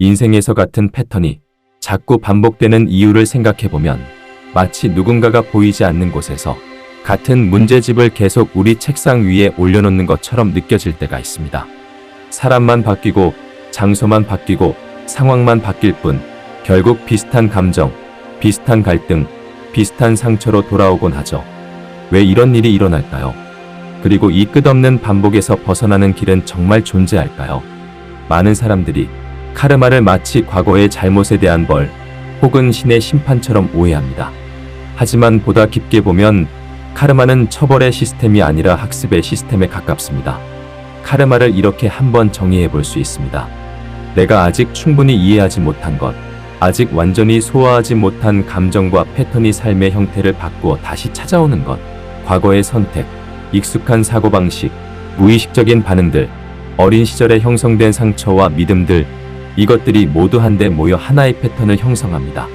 인생에서 같은 패턴이 자꾸 반복되는 이유를 생각해보면 마치 누군가가 보이지 않는 곳에서 같은 문제집을 계속 우리 책상 위에 올려놓는 것처럼 느껴질 때가 있습니다. 사람만 바뀌고 장소만 바뀌고 상황만 바뀔 뿐 결국 비슷한 감정, 비슷한 갈등, 비슷한 상처로 돌아오곤 하죠. 왜 이런 일이 일어날까요? 그리고 이 끝없는 반복에서 벗어나는 길은 정말 존재할까요? 많은 사람들이 카르마를 마치 과거의 잘못에 대한 벌 혹은 신의 심판처럼 오해합니다. 하지만 보다 깊게 보면 카르마는 처벌의 시스템이 아니라 학습의 시스템에 가깝습니다. 카르마를 이렇게 한번 정의해 볼 수 있습니다. 내가 아직 충분히 이해하지 못한 것, 아직 완전히 소화하지 못한 감정과 패턴이 삶의 형태를 바꾸어 다시 찾아오는 것, 과거의 선택, 익숙한 사고방식, 무의식적인 반응들, 어린 시절에 형성된 상처와 믿음들, 이것들이 모두 한데 모여 하나의 패턴을 형성합니다.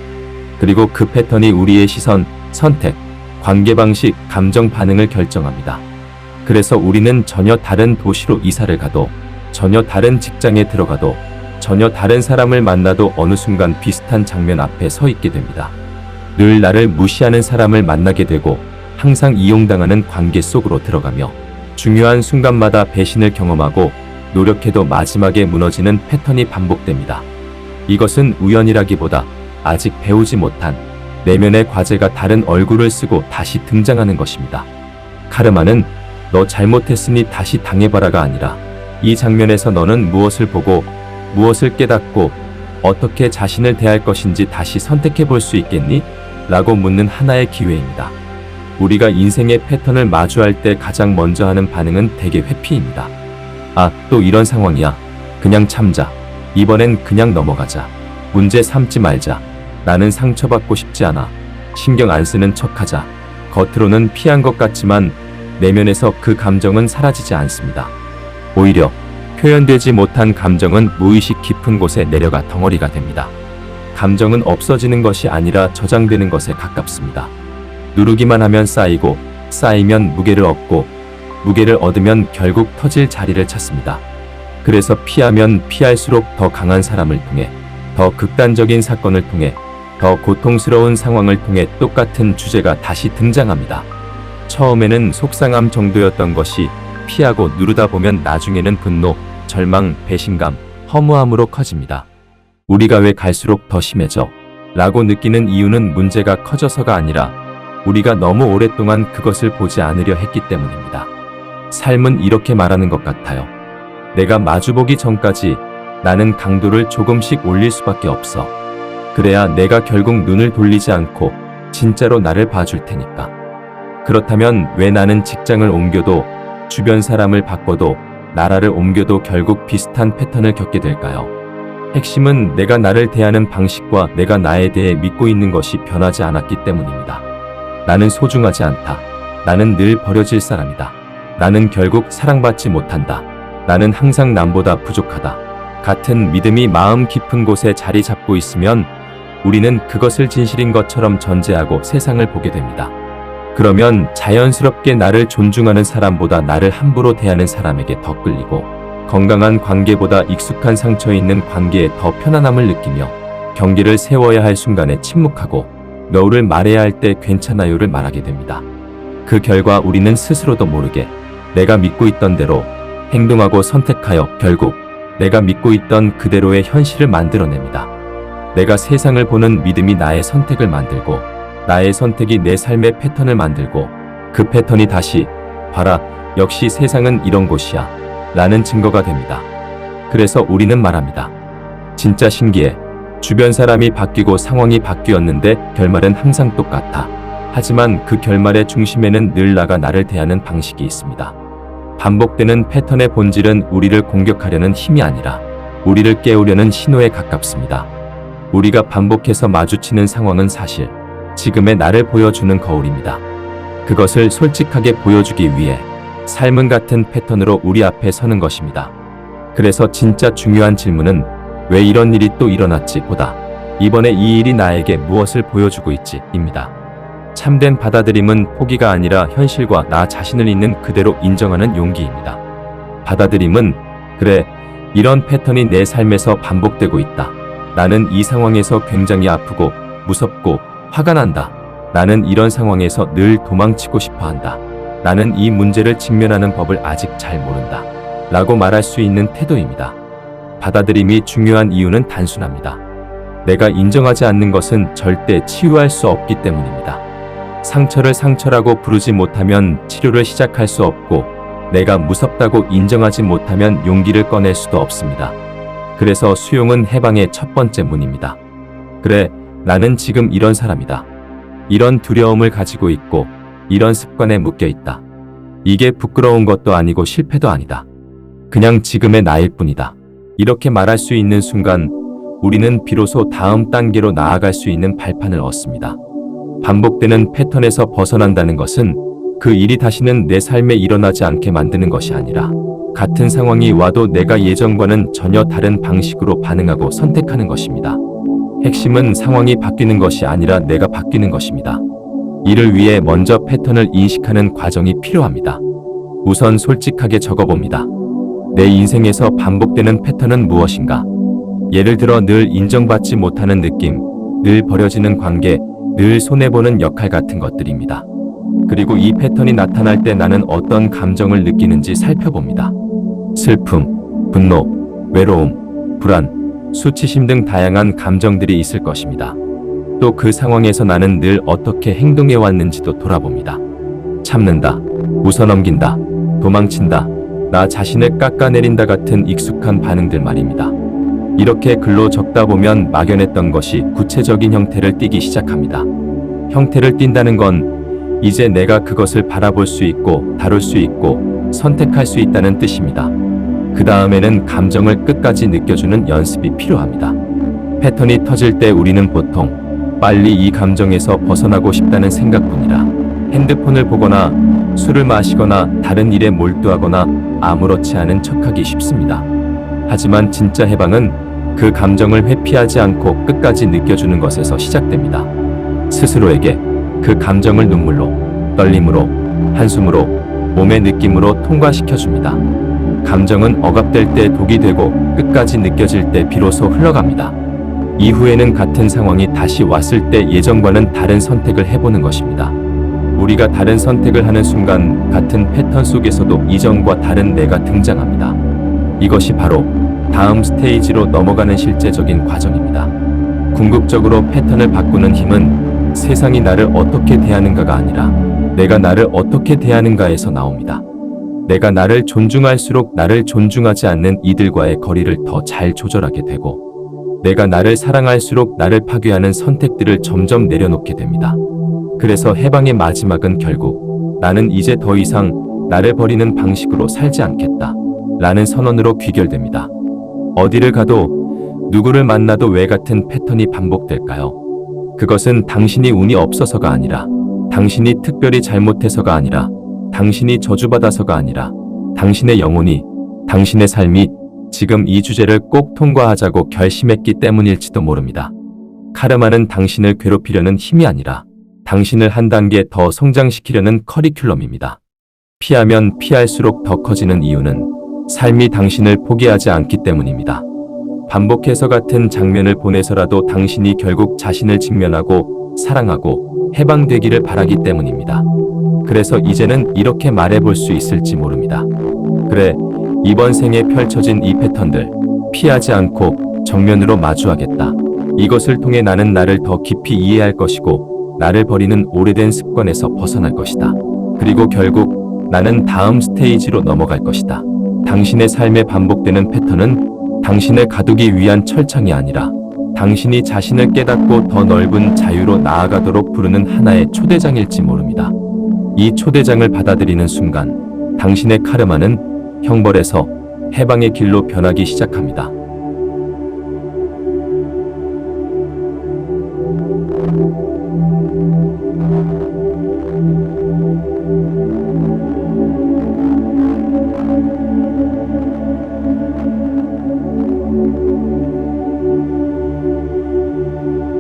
그리고 그 패턴이 우리의 시선, 선택, 관계방식, 감정 반응을 결정합니다. 그래서 우리는 전혀 다른 도시로 이사를 가도, 전혀 다른 직장에 들어가도, 전혀 다른 사람을 만나도 어느 순간 비슷한 장면 앞에 서 있게 됩니다. 늘 나를 무시하는 사람을 만나게 되고 항상 이용당하는 관계 속으로 들어가며 중요한 순간마다 배신을 경험하고 노력해도 마지막에 무너지는 패턴이 반복됩니다. 이것은 우연이라기보다 아직 배우지 못한 내면의 과제가 다른 얼굴을 쓰고 다시 등장하는 것입니다. 카르마는 너 잘못했으니 다시 당해봐라가 아니라 이 장면에서 너는 무엇을 보고 무엇을 깨닫고 어떻게 자신을 대할 것인지 다시 선택해 볼 수 있겠니? 라고 묻는 하나의 기회입니다. 우리가 인생의 패턴을 마주할 때 가장 먼저 하는 반응은 대개 회피입니다. 아, 또 이런 상황이야. 그냥 참자. 이번엔 그냥 넘어가자. 문제 삼지 말자. 나는 상처받고 싶지 않아. 신경 안 쓰는 척하자. 겉으로는 피한 것 같지만 내면에서 그 감정은 사라지지 않습니다. 오히려 표현되지 못한 감정은 무의식 깊은 곳에 내려가 덩어리가 됩니다. 감정은 없어지는 것이 아니라 저장되는 것에 가깝습니다. 누르기만 하면 쌓이고 쌓이면 무게를 얻고 무게를 얻으면 결국 터질 자리를 찾습니다. 그래서 피하면 피할수록 더 강한 사람을 통해, 더 극단적인 사건을 통해, 더 고통스러운 상황을 통해 똑같은 주제가 다시 등장합니다. 처음에는 속상함 정도였던 것이 피하고 누르다 보면 나중에는 분노, 절망, 배신감, 허무함으로 커집니다. 우리가 왜 갈수록 더 심해져? 라고 느끼는 이유는 문제가 커져서가 아니라 우리가 너무 오랫동안 그것을 보지 않으려 했기 때문입니다. 삶은 이렇게 말하는 것 같아요. 내가 마주보기 전까지 나는 강도를 조금씩 올릴 수밖에 없어. 그래야 내가 결국 눈을 돌리지 않고 진짜로 나를 봐줄 테니까. 그렇다면 왜 나는 직장을 옮겨도 주변 사람을 바꿔도 나라를 옮겨도 결국 비슷한 패턴을 겪게 될까요? 핵심은 내가 나를 대하는 방식과 내가 나에 대해 믿고 있는 것이 변하지 않았기 때문입니다. 나는 소중하지 않다. 나는 늘 버려질 사람이다. 나는 결국 사랑받지 못한다. 나는 항상 남보다 부족하다. 같은 믿음이 마음 깊은 곳에 자리 잡고 있으면 우리는 그것을 진실인 것처럼 전제하고 세상을 보게 됩니다. 그러면 자연스럽게 나를 존중하는 사람보다 나를 함부로 대하는 사람에게 더 끌리고 건강한 관계보다 익숙한 상처에 있는 관계에 더 편안함을 느끼며 경계를 세워야 할 순간에 침묵하고 너를 말해야 할 때 괜찮아요를 말하게 됩니다. 그 결과 우리는 스스로도 모르게 내가 믿고 있던 대로 행동하고 선택하여 결국 내가 믿고 있던 그대로의 현실을 만들어냅니다. 내가 세상을 보는 믿음이 나의 선택을 만들고 나의 선택이 내 삶의 패턴을 만들고 그 패턴이 다시 봐라, 역시 세상은 이런 곳이야 라는 증거가 됩니다. 그래서 우리는 말합니다. 진짜 신기해. 주변 사람이 바뀌고 상황이 바뀌었는데 결말은 항상 똑같아. 하지만 그 결말의 중심에는 늘 나를 대하는 방식이 있습니다. 반복되는 패턴의 본질은 우리를 공격하려는 힘이 아니라 우리를 깨우려는 신호에 가깝습니다. 우리가 반복해서 마주치는 상황은 사실 지금의 나를 보여주는 거울입니다. 그것을 솔직하게 보여주기 위해 삶은 같은 패턴으로 우리 앞에 서는 것입니다. 그래서 진짜 중요한 질문은 왜 이런 일이 또 일어났지 보다 이번에 이 일이 나에게 무엇을 보여주고 있지 입니다. 참된 받아들임은 포기가 아니라 현실과 나 자신을 있는 그대로 인정하는 용기입니다. 받아들임은 그래, 이런 패턴이 내 삶에서 반복되고 있다. 나는 이 상황에서 굉장히 아프고 무섭고 화가 난다. 나는 이런 상황에서 늘 도망치고 싶어 한다. 나는 이 문제를 직면하는 법을 아직 잘 모른다. 라고 말할 수 있는 태도입니다. 받아들임이 중요한 이유는 단순합니다. 내가 인정하지 않는 것은 절대 치유할 수 없기 때문입니다. 상처를 상처라고 부르지 못하면 치료를 시작할 수 없고, 내가 무섭다고 인정하지 못하면 용기를 꺼낼 수도 없습니다. 그래서 수용은 해방의 첫 번째 문입니다. 그래, 나는 지금 이런 사람이다. 이런 두려움을 가지고 있고, 이런 습관에 묶여 있다. 이게 부끄러운 것도 아니고 실패도 아니다. 그냥 지금의 나일 뿐이다. 이렇게 말할 수 있는 순간, 우리는 비로소 다음 단계로 나아갈 수 있는 발판을 얻습니다. 반복되는 패턴에서 벗어난다는 것은 그 일이 다시는 내 삶에 일어나지 않게 만드는 것이 아니라, 같은 상황이 와도 내가 예전과는 전혀 다른 방식으로 반응하고 선택하는 것입니다. 핵심은 상황이 바뀌는 것이 아니라 내가 바뀌는 것입니다. 이를 위해 먼저 패턴을 인식하는 과정이 필요합니다. 우선 솔직하게 적어봅니다. 내 인생에서 반복되는 패턴은 무엇인가? 예를 들어 늘 인정받지 못하는 느낌, 늘 버려지는 관계, 늘 손해보는 역할 같은 것들입니다. 그리고 이 패턴이 나타날 때 나는 어떤 감정을 느끼는지 살펴봅니다. 슬픔, 분노, 외로움, 불안, 수치심 등 다양한 감정들이 있을 것입니다. 또 그 상황에서 나는 늘 어떻게 행동해 왔는지도 돌아봅니다. 참는다, 웃어넘긴다, 도망친다, 나 자신을 깎아내린다 같은 익숙한 반응들 말입니다. 이렇게 글로 적다 보면 막연했던 것이 구체적인 형태를 띠기 시작합니다. 형태를 띈다는 건 이제 내가 그것을 바라볼 수 있고 다룰 수 있고 선택할 수 있다는 뜻입니다. 그 다음에는 감정을 끝까지 느껴주는 연습이 필요합니다. 패턴이 터질 때 우리는 보통 빨리 이 감정에서 벗어나고 싶다는 생각뿐이라 핸드폰을 보거나 술을 마시거나 다른 일에 몰두하거나 아무렇지 않은 척하기 쉽습니다. 하지만 진짜 해방은 그 감정을 회피하지 않고 끝까지 느껴주는 것에서 시작됩니다. 스스로에게 그 감정을 눈물로, 떨림으로, 한숨으로, 몸의 느낌으로 통과시켜줍니다. 감정은 억압될 때 독이 되고 끝까지 느껴질 때 비로소 흘러갑니다. 이후에는 같은 상황이 다시 왔을 때 예전과는 다른 선택을 해보는 것입니다. 우리가 다른 선택을 하는 순간 같은 패턴 속에서도 이전과 다른 내가 등장합니다. 이것이 바로 다음 스테이지로 넘어가는 실제적인 과정입니다. 궁극적으로 패턴을 바꾸는 힘은 세상이 나를 어떻게 대하는가가 아니라 내가 나를 어떻게 대하는가에서 나옵니다. 내가 나를 존중할수록 나를 존중하지 않는 이들과의 거리를 더 잘 조절하게 되고, 내가 나를 사랑할수록 나를 파괴하는 선택들을 점점 내려놓게 됩니다. 그래서 해방의 마지막은 결국 나는 이제 더 이상 나를 버리는 방식으로 살지 않겠다 라는 선언으로 귀결됩니다. 어디를 가도 누구를 만나도 왜 같은 패턴이 반복될까요? 그것은 당신이 운이 없어서가 아니라, 당신이 특별히 잘못해서가 아니라, 당신이 저주받아서가 아니라, 당신의 영혼이, 당신의 삶이 지금 이 주제를 꼭 통과하자고 결심했기 때문일지도 모릅니다. 카르마는 당신을 괴롭히려는 힘이 아니라 당신을 한 단계 더 성장시키려는 커리큘럼입니다. 피하면 피할수록 더 커지는 이유는 삶이 당신을 포기하지 않기 때문입니다. 반복해서 같은 장면을 보내서라도 당신이 결국 자신을 직면하고 사랑하고 해방되기를 바라기 때문입니다. 그래서 이제는 이렇게 말해볼 수 있을지 모릅니다. 그래, 이번 생에 펼쳐진 이 패턴들 피하지 않고 정면으로 마주하겠다. 이것을 통해 나는 나를 더 깊이 이해할 것이고 나를 버리는 오래된 습관에서 벗어날 것이다. 그리고 결국 나는 다음 스테이지로 넘어갈 것이다. 당신의 삶에 반복되는 패턴은 당신을 가두기 위한 철창이 아니라 당신이 자신을 깨닫고 더 넓은 자유로 나아가도록 부르는 하나의 초대장일지 모릅니다. 이 초대장을 받아들이는 순간 당신의 카르마는 형벌에서 해방의 길로 변하기 시작합니다.